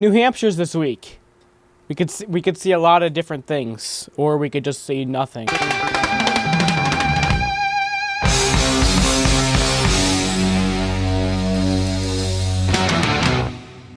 New Hampshire's this week. We could see a lot of different things, or we could just see nothing.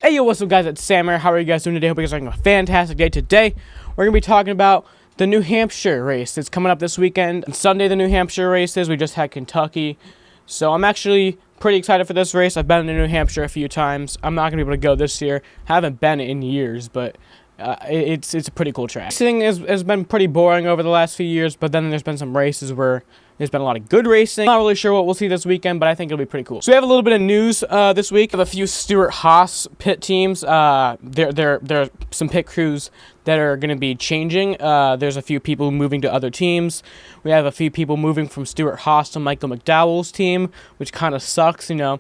Hey yo, what's up guys, it's Sam here. How are you guys doing today? Hope you guys are having a fantastic day. Today, we're going to be talking about the New Hampshire race. It's coming up this weekend. On Sunday, the New Hampshire race is. We just had Kentucky. So I'm actually pretty excited for this race. I've been to New Hampshire a few times. I'm not going to be able to go this year. Haven't been in years, but it's a pretty cool track. Racing has been pretty boring over the last few years, but then there's been some races where there's been a lot of good racing. Not really sure what we'll see this weekend, but I think it'll be pretty cool. So we have a little bit of news this week. We have a few Stewart-Haas pit teams. There are some pit crews that are going to be changing. There's a few people moving to other teams. We have a few people moving from Stewart-Haas to Michael McDowell's team, which kind of sucks, you know.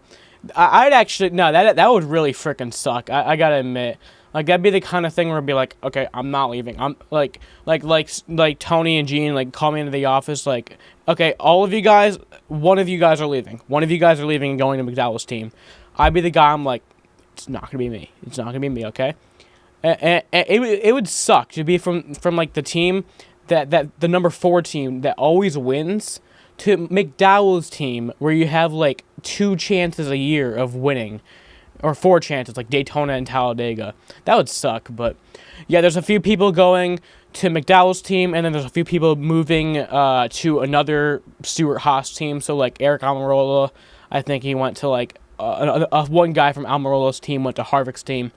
I'd actually, no, that would really freaking suck. I gotta admit. Like, that'd be the kind of thing where I'd be like, okay, I'm not leaving. I'm like Tony and Gene, like, call me into the office, like, okay, all of you guys, one of you guys are leaving. One of you guys are leaving and going to McDowell's team. I'd be the guy, I'm like, it's not going to be me. It's not going to be me, okay? And it would suck to be from like, the team, that the number 4 team that always wins, to McDowell's team where you have, like, 2 chances a year of winning. Or 4 chances, like Daytona and Talladega. That would suck, but yeah, there's a few people going to McDowell's team, and then there's a few people moving to another Stewart-Haas team. So, like, Eric Almirola, I think he went to, like, one guy from Almirola's team went to Harvick's team.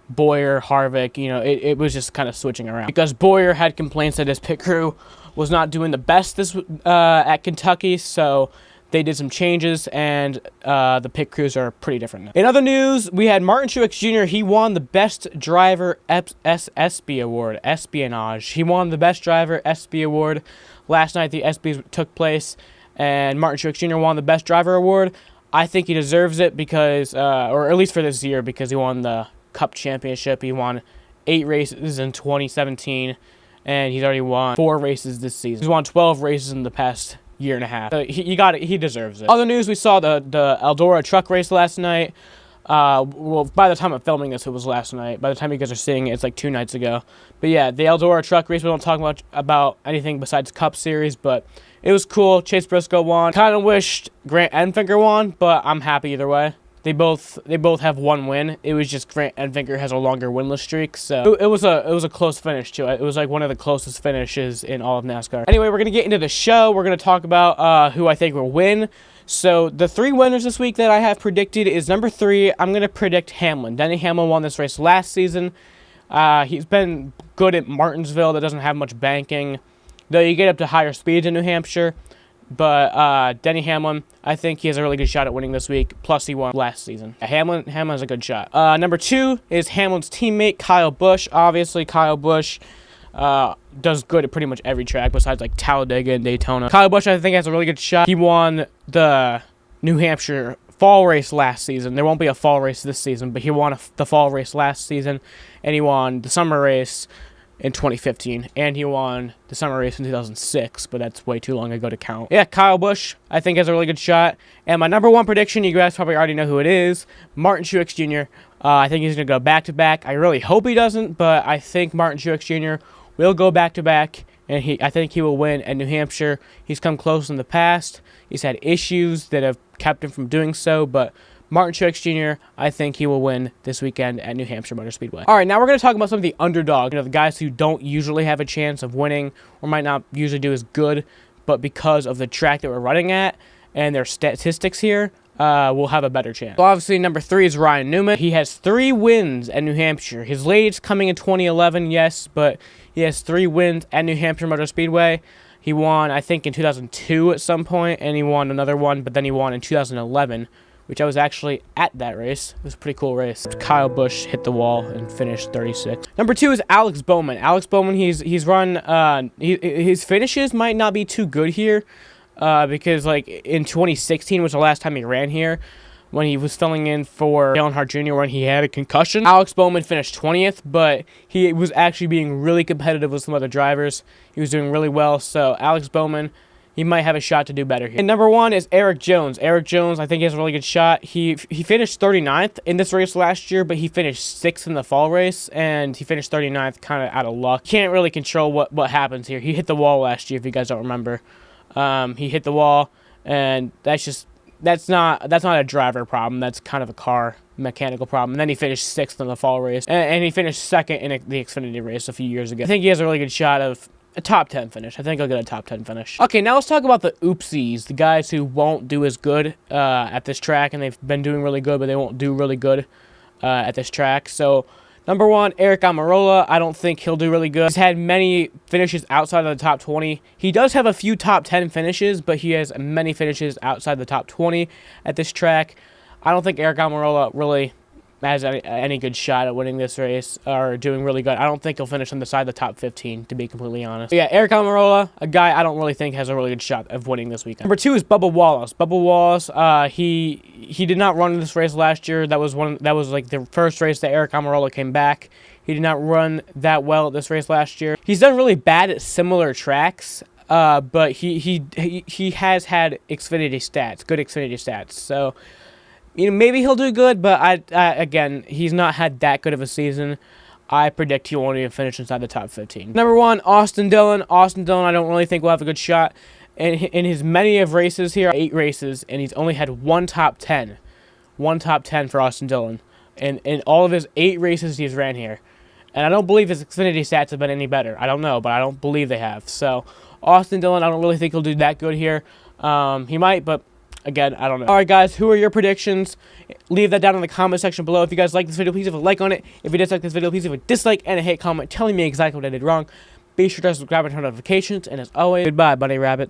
Boyer, Harvick, you know, it was just kind of switching around. Because Boyer had complaints that his pit crew was not doing the best at Kentucky, so they did some changes, and the pit crews are pretty different now. In other news, we had Martin Truex Jr. He won the Best Driver SSB Award, Espionage. He won the Best Driver SB Award. Last night, the SBs took place, and Martin Truex Jr. won the Best Driver Award. I think he deserves it because, or at least for this year, because he won the Cup Championship. He won 8 races in 2017, and he's already won 4 races this season. He's won 12 races in the past year and a half. He deserves it. Other news, we saw the Eldora truck race last night. Well, by the time I'm filming this, it was last night. By the time you guys are seeing it, it's like 2 nights ago. But yeah, the Eldora truck race, we don't talk much about anything besides Cup Series, but it was cool. Chase Briscoe won. Kind of wished Grant Enfinger won, but I'm happy either way. They both have 1 win. It was just Grant Enfinger has a longer winless streak, so it was a close finish too. It was like one of the closest finishes in all of NASCAR. Anyway, we're gonna get into the show. We're gonna talk about who I think will win. So the 3 winners this week that I have predicted is number 3. I'm gonna predict Hamlin. Denny Hamlin won this race last season. He's been good at Martinsville. That doesn't have much banking, though. You get up to higher speeds in New Hampshire. But Denny Hamlin, I think he has a really good shot at winning this week. Plus, he won last season. Hamlin has a good shot. Number 2 is Hamlin's teammate, Kyle Busch. Obviously, Kyle Busch does good at pretty much every track besides, like, Talladega and Daytona. Kyle Busch, I think, has a really good shot. He won the New Hampshire fall race last season. There won't be a fall race this season, but he won the fall race last season, and he won the summer race in 2015, and he won the summer race in 2006, but that's way too long ago to count. Yeah, Kyle Busch, I think, has a really good shot. And my number 1 prediction, you guys probably already know who it is, Martin Truex Jr. I think he's going to go back-to-back. I really hope he doesn't, but I think Martin Truex Jr. will go back-to-back, and I think he will win at New Hampshire. He's come close in the past. He's had issues that have kept him from doing so, but Martin Truex Jr., I think he will win this weekend at New Hampshire Motor Speedway. All right, now we're going to talk about some of the underdogs, the guys who don't usually have a chance of winning or might not usually do as good, but because of the track that we're running at and their statistics here, will have a better chance. So obviously, number 3 is Ryan Newman. He has 3 wins at New Hampshire. His latest coming in 2011, yes, but he has 3 wins at New Hampshire Motor Speedway. He won, I think, in 2002 at some point, and he won another one, but then he won in 2011. Which I was actually at that race. It was a pretty cool race. Kyle Busch hit the wall and finished 36. Number 2 is Alex Bowman. Alex Bowman, he's run, his finishes might not be too good here because, like, in 2016 was the last time he ran here when he was filling in for Dale Earnhardt Jr. when he had a concussion. Alex Bowman finished 20th, but he was actually being really competitive with some other drivers. He was doing really well, so Alex Bowman, he might have a shot to do better here. And number 1 is Eric Jones. Eric Jones, I think he has a really good shot. He finished 39th in this race last year, but he finished 6th in the fall race, and he finished 39th kind of out of luck. Can't really control what happens here. He hit the wall last year, if you guys don't remember. He hit the wall, and that's not a driver problem. That's kind of a car mechanical problem. And then he finished 6th in the fall race, and he finished 2nd in the Xfinity race a few years ago. I think he has a really good shot of a top 10 finish. I think he'll get a top 10 finish. Okay, now let's talk about the oopsies, the guys who won't do as good at this track, and they've been doing really good, but they won't do really good at this track. So number 1, Eric Almirola. I don't think he'll do really good. He's had many finishes outside of the top 20. He does have a few top 10 finishes, but he has many finishes outside the top 20 at this track. I don't think Eric Almirola really has any good shot at winning this race or doing really good. I don't think he'll finish on the side of the top 15, to be completely honest. But yeah, Eric Almirola, a guy I don't really think has a really good shot of winning this weekend. Number 2 is Bubba Wallace. Bubba Wallace, he did not run this race last year. That was like the first race that Eric Almirola came back. He did not run that well at this race last year. He's done really bad at similar tracks, but he has had Xfinity stats, good Xfinity stats. So, you know, maybe he'll do good, but again, he's not had that good of a season. I predict he won't even finish inside the top 15. Number 1, Austin Dillon. Austin Dillon, I don't really think will have a good shot. In his many of races here, 8 races, and he's only had 1 top 10. 1 top 10 for Austin Dillon. And in all of his 8 races he's ran here. And I don't believe his Xfinity stats have been any better. I don't know, but I don't believe they have. So, Austin Dillon, I don't really think he'll do that good here. He might, but again, I don't know. Alright guys, who are your predictions? Leave that down in the comment section below. If you guys like this video, please leave a like on it. If you dislike this video, please leave a dislike and a hate comment telling me exactly what I did wrong. Be sure to subscribe and turn on notifications. And as always, goodbye, Bunny Rabbit.